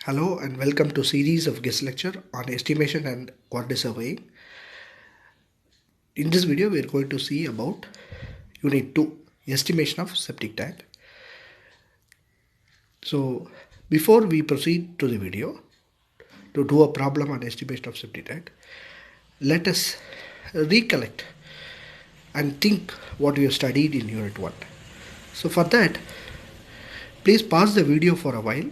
Hello and welcome to series of guest lecture on estimation and quantity surveying. In this video we are going to see about unit 2, estimation of septic tank. So before we proceed to the video to do a problem on estimation of septic tank, let us recollect and think what we have studied in unit 1. So for that, please pause the video for a while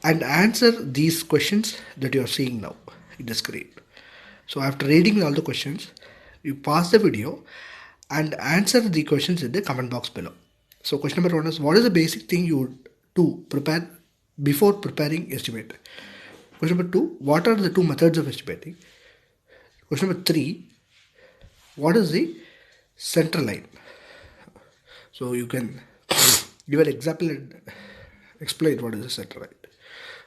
and answer these questions that you are seeing now in the screen. So after reading all the questions, you pause the video and answer the questions in the comment box below. So question number 1 is, what is the basic thing you would do prepare before preparing estimate? Question number 2, what are the two methods of estimating? Question number 3, what is the center line? So you can give an example and explain what is the center line.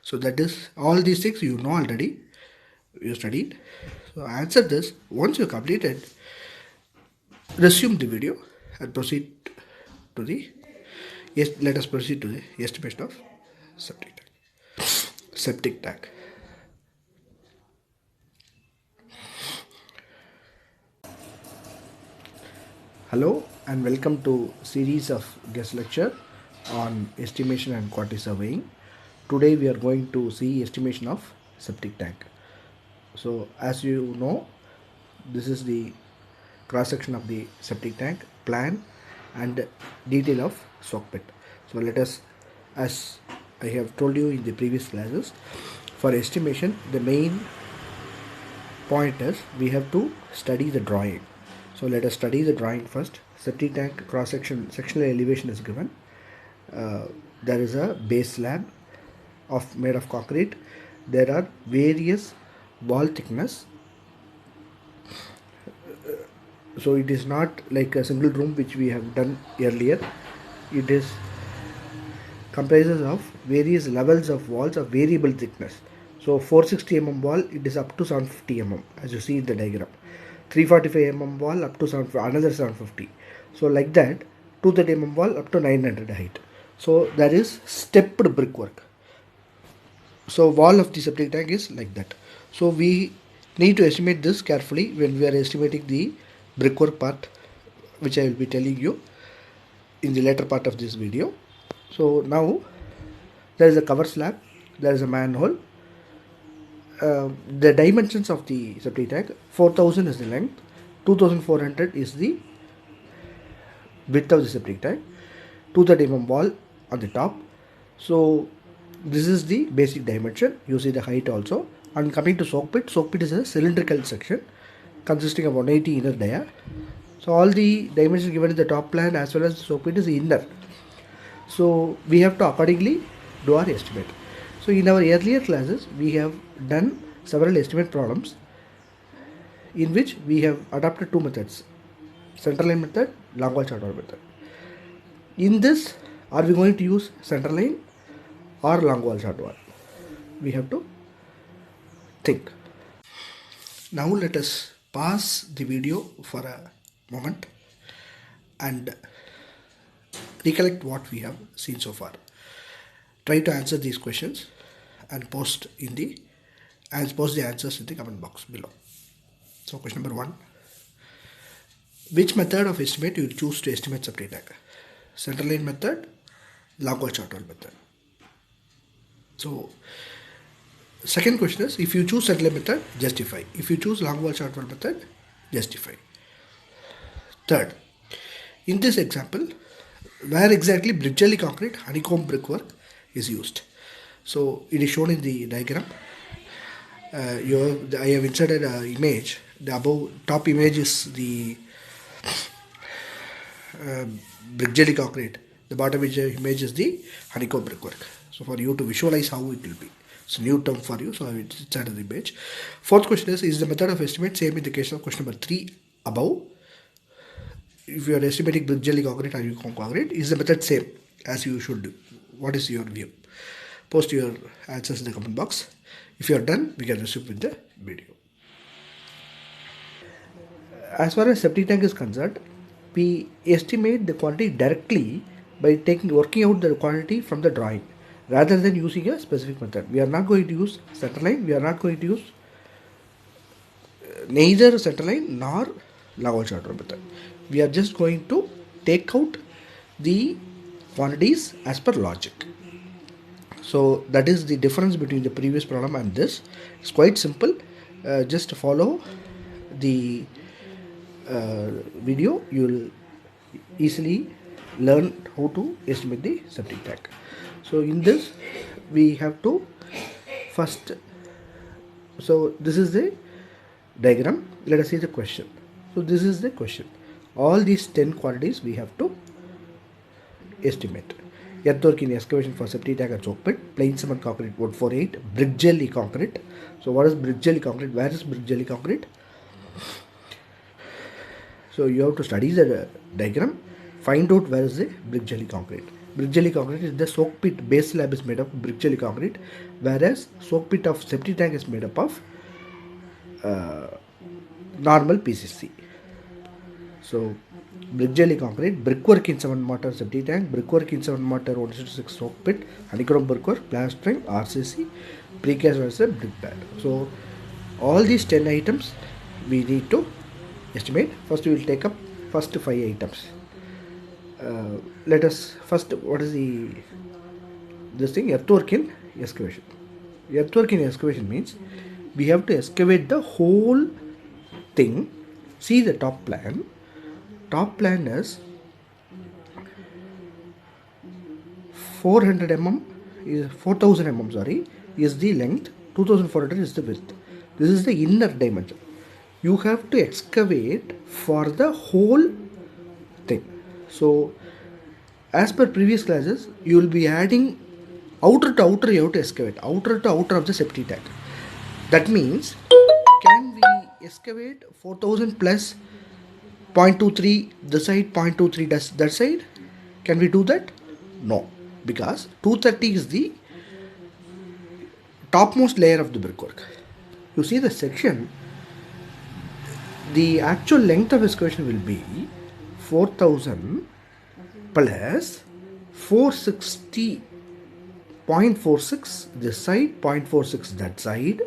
So that is all these things you know already, you studied. So answer this. Once you completed, resume the video and proceed to the, let us proceed to the estimation of septic tank. Septic tank. Hello and welcome to series of guest lecture on estimation and quantity surveying. Today we are going to see estimation of septic tank. So as you know, this is the cross section of the septic tank, plan and detail of soak pit. So let us, as I have told you in the previous classes, for estimation the main point is we have to study the drawing. So let us study the drawing first. Septic tank cross section, sectional elevation is given. There is a base slab made of concrete. There are various wall thickness. So it is not like a single room which we have done earlier. It is comprises of various levels of walls of variable thickness. So 460 mm wall, it is up to 750 mm as you see in the diagram. 345 mm wall up to another 750. So like that, 230 mm wall up to 900 height. So there is stepped brickwork. So wall of the septic tank is like that. So we need to estimate this carefully when we are estimating the brickwork part, which I will be telling you in the later part of this video. So now there is a cover slab, there is a manhole. The dimensions of the septic tank, 4000 is the length, 2400 is the width of the septic tank, 230 mm wall on the top. So this is the basic dimension. You see the height also. And coming to soak pit is a cylindrical section consisting of 180 inner dia. So all the dimensions given in the top plan as well as the soak pit is inner. So we have to accordingly do our estimate. So in our earlier classes we have done several estimate problems in which we have adopted two methods, center line method, long wall short wall method. In this, are we going to use center line or long wall short wall? We have to think. Now let us pause the video for a moment and recollect what we have seen so far. Try to answer these questions and post the answers in the comment box below. So question number 1, which method of estimate you will choose to estimate septic tank? Center line method, long wall short wall method. So second question is, if you choose center line method, justify. If you choose long wall short wall method, justify. Third, in this example, where exactly brick jelly concrete honeycomb brickwork is used. So it is shown in the diagram. I have inserted an image. The above top image is the brick jelly concrete. The bottom image is the honeycomb brickwork. So for you to visualize how it will be. It's a new term for you, so I will insert the image. Fourth question is the method of estimate same in the case of question number 3 above? If you are estimating brick jelly concrete or honeycomb concrete, is the method same as you should do? What is your view? Post your answers in the comment box. If you are done, we can resume with the video. As far as septic tank is concerned, we estimate the quantity directly by working out the quantity from the drawing. rather than using a specific method. We are not going to use centerline, we are not going to use neither centerline nor Lagrange method. We are just going to take out the quantities as per logic. So that is the difference between the previous problem and this. It's quite simple. Just follow the video. You will easily learn how to estimate the septic tank. So in this we have to first, so this is the diagram. Let us see the question. So this is the question. All these 10 quantities we have to estimate. Earthwork in excavation for septic tank and choke pit, plain cement concrete 148, brick jelly concrete. So what is brick jelly concrete? Where is brick jelly concrete? So you have to study the diagram, find out where is the brick jelly concrete. Brick jelly concrete is the soak pit base slab is made up of brick jelly concrete, whereas soak pit of septic tank is made up of normal PCC. So brick jelly concrete, brickwork in cement mortar septic tank, brickwork in cement mortar 166 soak pit, honeycomb brickwork, plastering, RCC, precast versus brick pad. So all these 10 items we need to estimate. First we will take up first 5 items. Let us first, what is this thing? Earthwork in excavation. Earthwork in excavation means we have to excavate the whole thing. See the top plan. Top plan is 400 mm is 4000 mm, sorry, is the length, 2400 is the width. This is the inner dimension. You have to excavate for the whole thing. So as per previous classes, you will be adding outer to outer, you have to excavate outer to outer of the septic tank. That means, can we excavate 4000 plus 0.23 this side, 0.23 that side? Can we do that? No, because 230 is the topmost layer of the brickwork. You see the section, the actual length of excavation will be 4000 plus 460, 0.46 this side, 0.46 that side,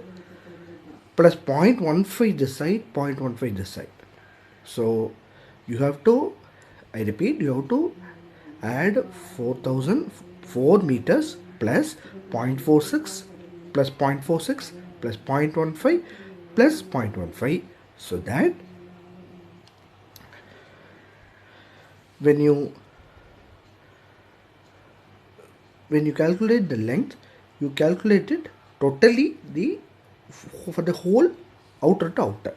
plus 0.15 this side, 0.15 this side. So you have to, I repeat, you have to add 4004 meters plus 0.46 plus 0.46 plus 0.15 plus 0.15, so that when you calculate the length, you calculate it totally for the whole outer to outer.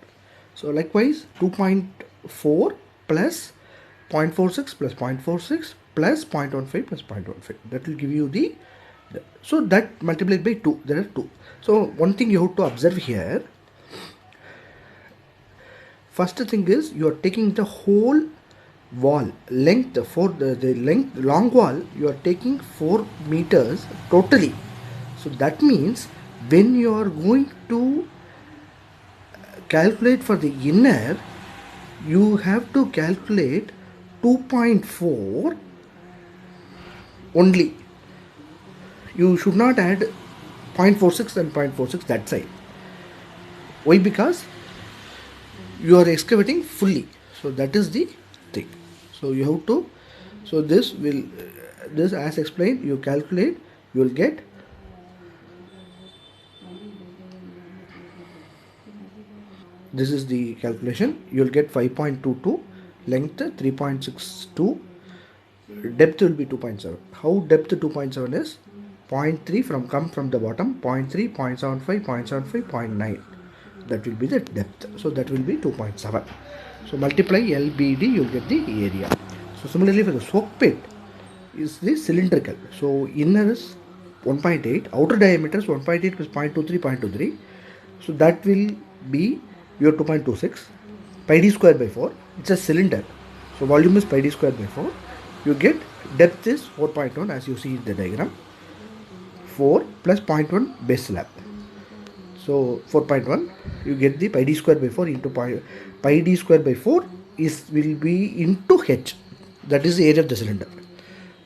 So likewise 2.4 plus 0.46 plus 0.46 plus 0.15 plus 0.15, that will give you the, so that multiplied by 2, there are 2. So one thing you have to observe here, first thing is you are taking the whole wall length, for the length, long wall, you are taking 4 meters totally. So that means when you are going to calculate for the inner, you have to calculate 2.4 only. You should not add 0.46 and 0.46 that side. Why? Because you are excavating fully. So that is the thing. So you have to, so this will, this as explained, you calculate, you will get this is the calculation. You will get 5.22, length 3.62, depth will be 2.7. How depth 2.7 is? 0.3 come from the bottom, 0.3, 0.75, 0.75, 0.9. That will be the depth. So that will be 2.7. So multiply LBD, you will get the area. So similarly for the soak pit is the cylindrical. So inner is 1.8, outer diameter is 1.8 plus 0.23, 0.23. So that will be your 2.26, pi d square by 4. It's a cylinder. So volume is pi d square by 4. You get depth is 4.1 as you see in the diagram. 4 plus 0.1 base slab. So 4.1, you get the pi d square by 4 into pi d square by 4 will be into h. That is the area of the cylinder.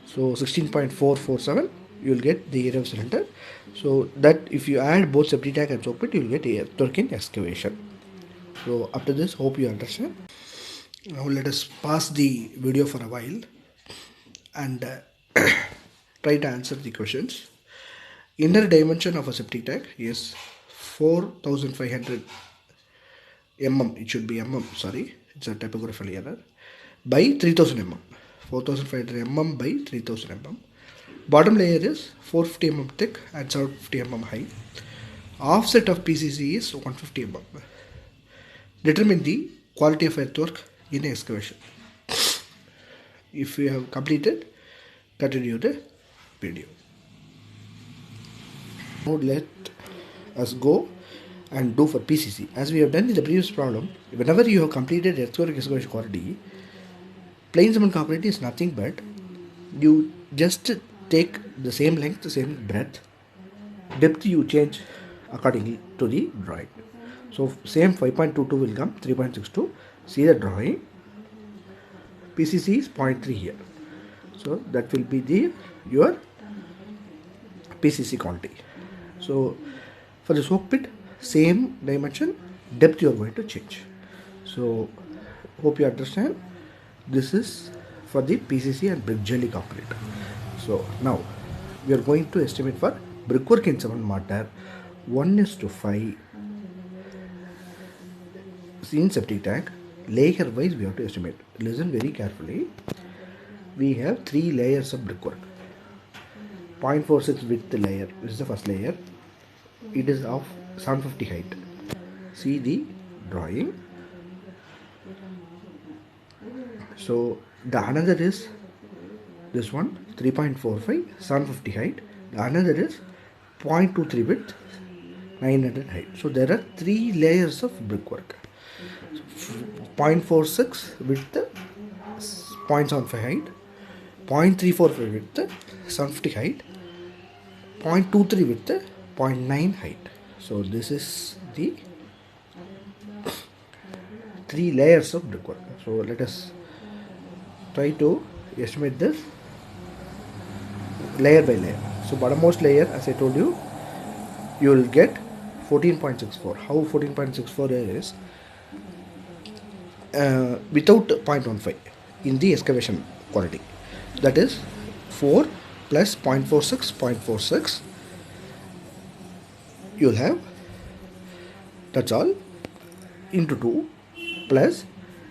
So 16.447 you will get the area of cylinder. So that if you add both septic tank and soak pit, you will get earthwork in excavation. So up to this, hope you understand. Now let us pause the video for a while and try to answer the questions. Inner dimension of a septic tank is 4500 mm, it should be mm, sorry, it's a typographical error, by 3000 mm. 4500 mm by 3000 mm. Bottom layer is 450 mm thick and 750 mm high. Offset of PCC is 150 mm. Determine the quality of earthwork in excavation. If you have completed, continue the video. Now let us go and do for PCC. As we have done in the previous problem, whenever you have completed earthwork excavation quality, plain cement concrete is nothing but you just take the same length, the same breadth, depth you change accordingly to the drawing. So same 5.22 will come 3.62. See the drawing. PCC is 0.3 here. So that will be your PCC quantity. So for the soak pit, same dimension, depth you are going to change. So hope you understand. This is for the PCC and brick jelly concrete. So now we are going to estimate for brickwork in cement mortar 1:5. In septic tank, layer wise we have to estimate. Listen very carefully. We have 3 layers of brickwork. 0.46 width layer, this is the first layer. It is of 750 height. See the drawing. So the another is this one, 3.45, 750 height. The another is 0.23 width, 900 height. So there are 3 layers of brickwork. 0.46 width, 0.75 height, 0.34 width, 750 height, 0.23 width, 0.9 height. So this is the 3 layers of brickwork. So let us try to estimate this layer by layer. So bottommost layer, as I told you, you will get 14.64. How 14.64 is without 0.15 in the excavation quality. That is 4 plus 0.46, 0.46 you will have, that's all, into 2 plus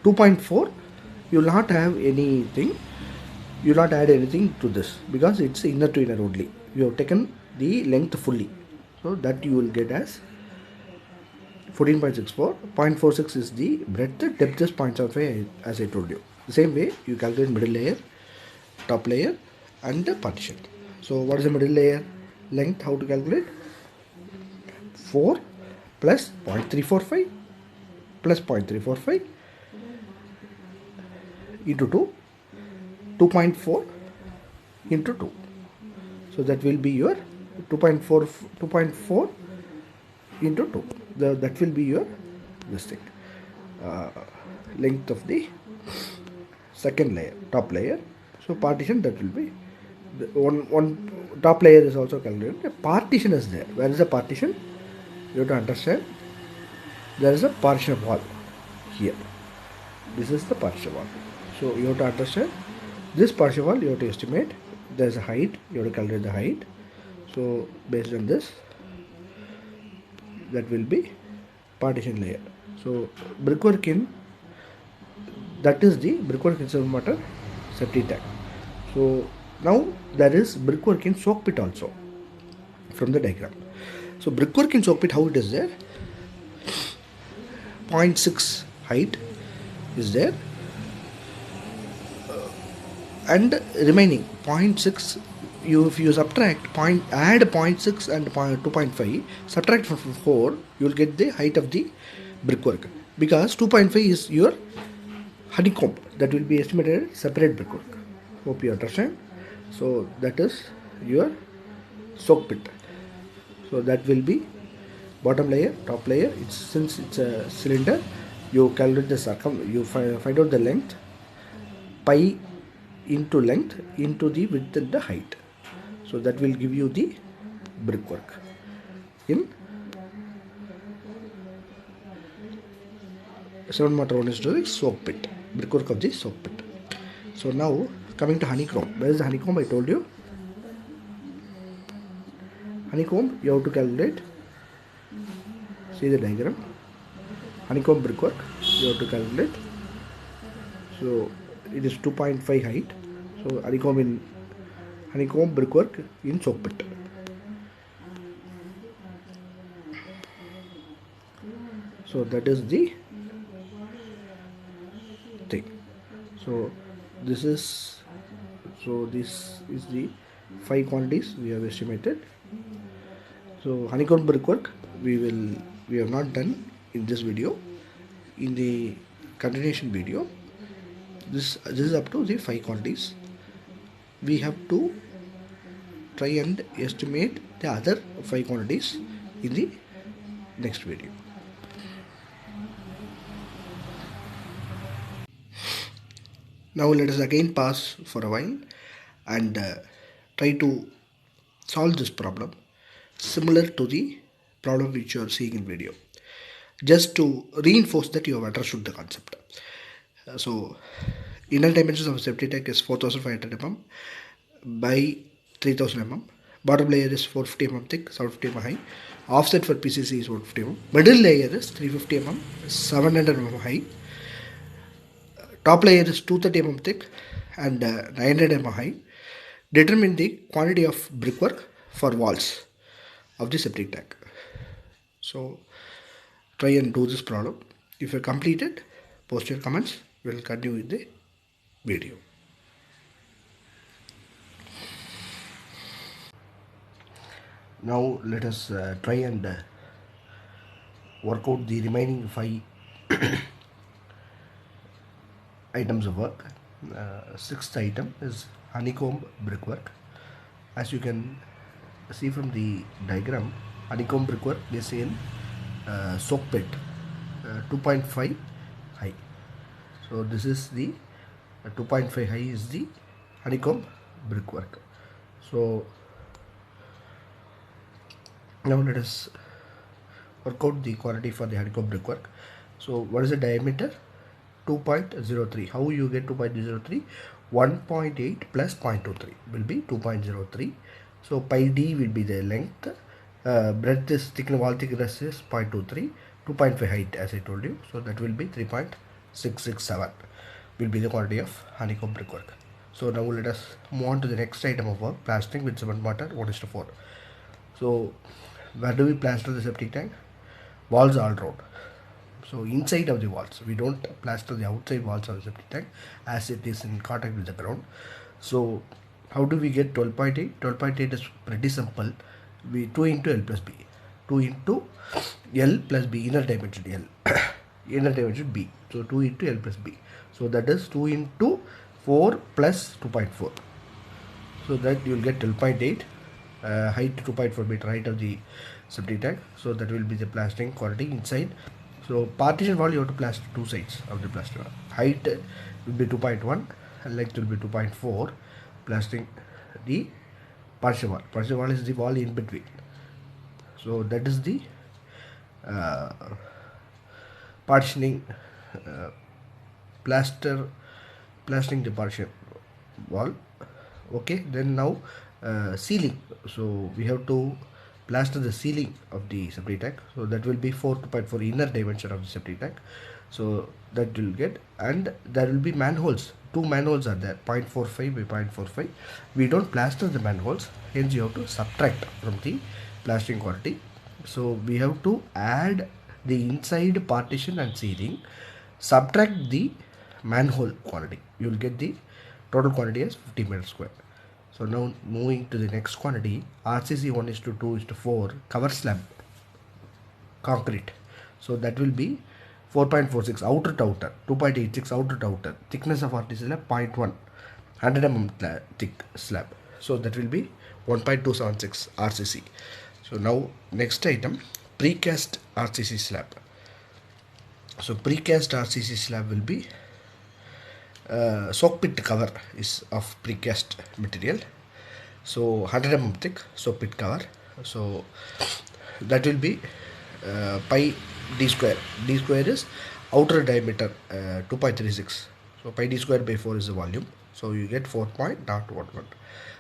2.4. you will not have anything, you will not add anything to this because it's inner to inner only. You have taken the length fully, so that you will get as 14.64. 0.46 is the breadth, depth is 0.75 as I told you. The same way you calculate middle layer, top layer and the partition. So what is the middle layer length? How to calculate? 4 plus 0.345 plus 0.345 into 2, 2.4 into 2. So that will be your 2.4 into 2. That will be your this thing, length of the second layer, top layer. So partition, that will be the one top layer is also calculated. A partition is there. Where is the partition? You have to understand. There is a partition wall here. This is the partition wall. So you have to understand this partition wall. You have to estimate. There is a height. You have to calculate the height. So based on this, that will be partition layer. So brickwork in, that is the brickwork in cement mortar septic tank. So now there is brickwork in soak pit also from the diagram. So brickwork in soak pit, how it is there? 0.6 height is there, and remaining 0.6, if you subtract add 0.6 and 2.5, subtract from 4, you will get the height of the brickwork, because 2.5 is your honeycomb, that will be estimated separate brickwork. Hope you understand. So that is your soak pit. So that will be bottom layer, top layer. Since it's a cylinder, you calculate the you find out the length, pi into length into the width and the height. So that will give you the brickwork in 7 mortar 1 is to the soak pit, brickwork of the soak pit. So now coming to honeycomb. Where is the honeycomb? I told you. Honeycomb, you have to calculate. See the diagram. Honeycomb brickwork, you have to calculate. So it is 2.5 height. So honeycomb brickwork in soak pit. So that is the thing. So this is the 5 quantities we have estimated. So honeycomb brickwork we have not done in this video. In the continuation video, this is up to the 5 quantities. We have to try and estimate the other 5 quantities in the next video. Now let us again pause for a while and try to solve this problem similar to the problem which you are seeing in video, just to reinforce that you have understood the concept. So inner dimensions of septic tank is 4500 mm by 3000 mm. Bottom layer is 450 mm thick, 750 mm high. Offset for PCC is 150 mm. Middle layer is 350 mm, 700 mm high. Top layer is 230 mm thick and 900 mm high. Determine the quantity of brickwork for walls of the septic tank. So try and do this problem. If you complete it, post your comments. We will continue with the video. Now let us try and work out the remaining 5 items of work. Sixth item is honeycomb brickwork. As you can see from the diagram, honeycomb brickwork is in soak pit, 2.5 high. So this is the 2.5 high is the honeycomb brickwork. So now let us work out the quantity for the honeycomb brickwork. So what is the diameter? 2.03. How you get 2.03? 1.8 plus 0.23 will be 2.03. So pi d will be the length. Breadth is thickness, wall thickness is 0.23. 2.5 height as I told you. So that will be 3.667 will be the quantity of honeycomb brickwork. So now let us move on to the next item of work, plastering with cement mortar 1:4. So where do we plaster the septic tank? Walls all round. So inside of the walls, we don't plaster the outside walls of the septic tank as it is in contact with the ground. So how do we get 12.8? 12.8 is pretty simple. We 2 into L plus B. 2 into L plus B, inner dimension L, inner dimension B. So 2 into L plus B. So that is 2 into 4 plus 2.4. So that you will get 12.8. Height 2.4 meter height of the septic tank. So that will be the plastering quantity inside. So partition wall you have to plaster 2 sides of the plaster wall. Height will be 2.1 and length will be 2.4. Plastering the partition wall. Partition wall is the wall in between. So that is the partitioning plastering the partition wall. Okay, then now ceiling. So we have to plaster the ceiling of the septic tank. So that will be 2.4 inner dimension of the septic tank. So that will get, and there will be manholes. 2 manholes are there, 0.45 by 0.45. We don't plaster the manholes, hence you have to subtract from the plastering quantity. So we have to add the inside partition and ceiling, subtract the manhole quantity. You will get the total quantity as 50 meters square. So now moving to the next quantity, RCC 1:2:4 cover slab concrete. So that will be 4.46 outer to outer, 2.86 outer to outer. Thickness of RCC slab 0.1, 100 mm thick slab. So that will be 1.276 RCC. So now next item, precast RCC slab. So precast RCC slab will be soak pit cover is of precast material. So 100 mm thick, so pit cover. So that will be pi d square. D square is outer diameter 2.36. So pi d square by 4 is the volume. So you get 4.011.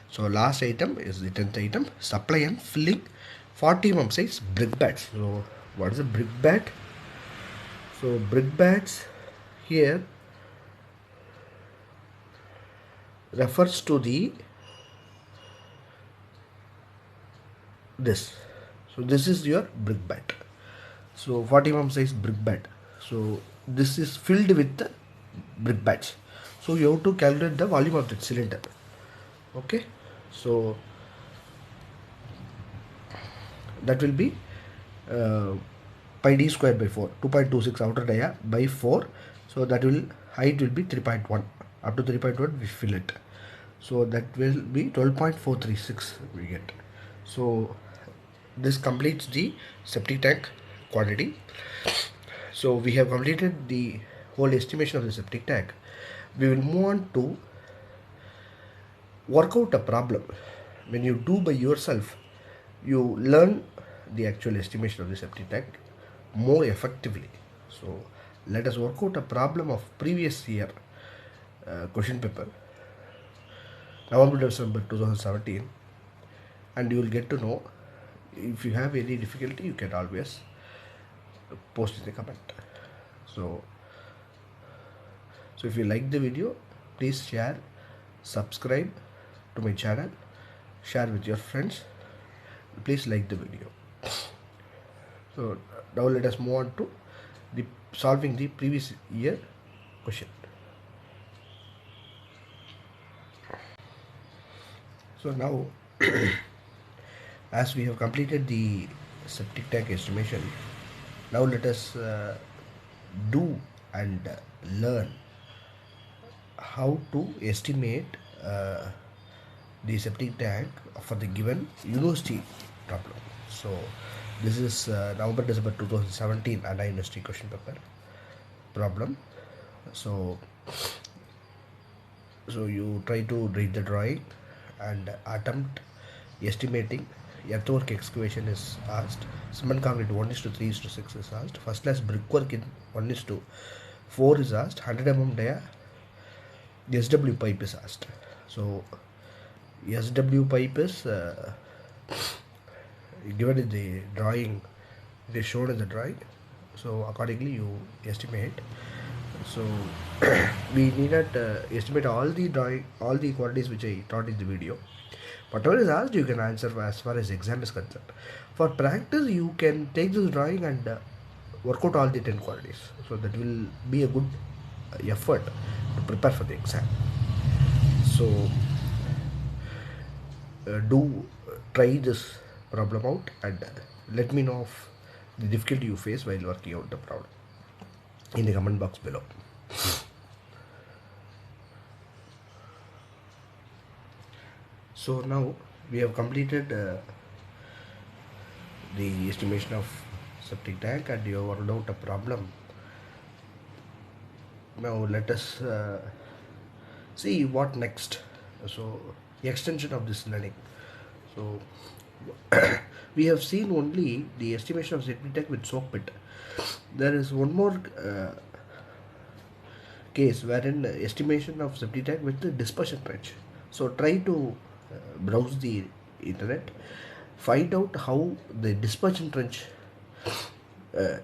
So last item is the 10th item, supply and filling 40 mm size brick bats. So what is a brick bat? So brick bats here refers to the this. So this is your brick bat. So 40 mm size brick bat. So this is filled with the brick bats. So you have to calculate the volume of that cylinder. Okay. So that will be pi d square by 4, 2.26 outer dia by 4. So that will height will be 3.1. Up to 3.1 we fill it. So that will be 12.436 we get. So this completes the septic tank quantity. So we have completed the whole estimation of the septic tank. We will move on to work out a problem. When you do by yourself, you learn the actual estimation of the septic tank more effectively. So let us work out a problem of previous year question paper, November December 2017, and you will get to know. If you have any difficulty, you can always post in the comment. So if you like the video, please share, subscribe to my channel, share with your friends. Please like the video. So now let us move on to the solving the previous year question. So now as we have completed the septic tank estimation, now let us do and learn how to estimate the septic tank for the given university problem. So this is November December 2017 Anna University question paper problem. So you try to read the drawing and attempt estimating. Earthwork excavation is asked. Cement concrete 1:3:6 is asked. First class brickwork in 1:4 is asked. 100 mm dia SW pipe is asked. So SW pipe is given in the drawing. It is shown in the drawing. So accordingly you estimate. So we need to estimate all the drawing, all the quantities which I taught in the video. Whatever is asked, you can answer as far as exam is concerned. For practice, you can take this drawing and work out all the 10 quantities. So that will be a good effort to prepare for the exam. So try this problem out and let me know of the difficulty you face while working out the problem in the comment box below. So now we have completed the estimation of septic tank and you have worked out a problem. Now let us see what next. So extension of this learning. So we have seen only the estimation of septic tank with soak pit. There is one more case wherein estimation of septic tank with the dispersion trench. So try to browse the internet, find out how the dispersion trench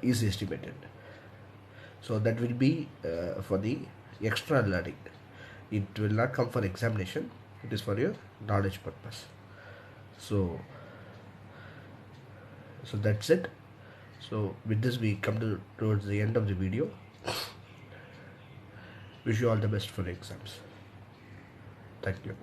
is estimated. So that will be for the extra learning. It will not come for examination. It is for your knowledge purpose. So that's it. So with this we come towards the end of the video. Wish you all the best for the exams. Thank you.